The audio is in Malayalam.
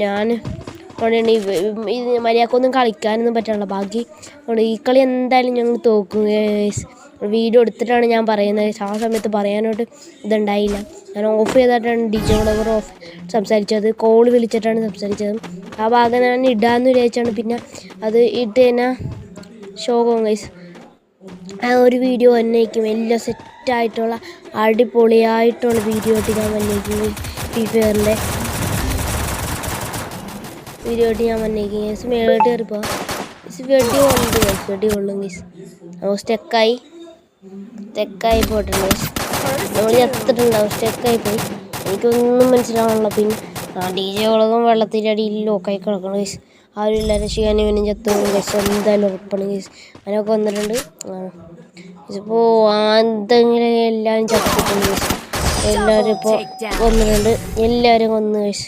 ഞാൻ അതുകൊണ്ടാണ് ഇത് മര്യാദക്കൊന്നും കളിക്കാനൊന്നും പറ്റാനുള്ള ബാക്കി അതുകൊണ്ട് ഈ കളി എന്തായാലും ഞങ്ങൾ തോക്കും ഗൈസ്. വീഡിയോ എടുത്തിട്ടാണ് ഞാൻ പറയുന്നത്. ആ സമയത്ത് പറയാനോട്ട് ഇതുണ്ടായില്ല. ഞാൻ ഓഫ് ചെയ്തിട്ടാണ് DJ വ്ളോഗർ ഓഫ് സംസാരിച്ചത്. കോൾ വിളിച്ചിട്ടാണ് സംസാരിച്ചത്. ആ ഭാഗം ഞാൻ ഇടാമെന്ന് വിചാരിച്ചാണ്. പിന്നെ അത് ഇട്ട് തന്നെ ഷോകം ഗൈസ്. ആ ഒരു വീഡിയോ വന്നേക്കും എല്ലാം സെറ്റായിട്ടുള്ള അടിപൊളിയായിട്ടുള്ള വീഡിയോ ആയിട്ട് ഞാൻ വന്നേക്കും. ഫ്രീ ഫയറിൻ്റെ വീഡിയോ ആയിട്ട് ഞാൻ വന്നേക്കും ഗൈസ്. മേളോട്ട് കയറിപ്പോൾ വെടി കൊള്ളും ഗൈസ്. സ്റ്റെക്കായി പോയിട്ടുണ്ട് ഗൈസ്. നമ്മൾ ചത്തിട്ടുണ്ടാവും. സ്റ്റെക്കായി പോയി. എനിക്കൊന്നും മനസ്സിലാവണല്ലോ. പിന്നെ DJ വ്ളോഗും വെള്ളത്തിൻ്റെ അടിയിൽ ലോക്കായി കിടക്കണം ഗൈസ്. ആരുമില്ല രക്ഷിക്കാൻ. ഇവനും ചത്തുപോകും ഗൈസ്. എന്തായാലും ഉറപ്പാണ് ഗൈസ്. അതിനൊക്കെ വന്നിട്ടുണ്ട്. ഇപ്പോൾ എന്തെങ്കിലും എല്ലാവരും ചത്തിട്ടുണ്ട് ഗൈസ്. എല്ലാവരും ഇപ്പോൾ വന്നിട്ടുണ്ട്. എല്ലാവരും കൊന്നു ഗൈസ്.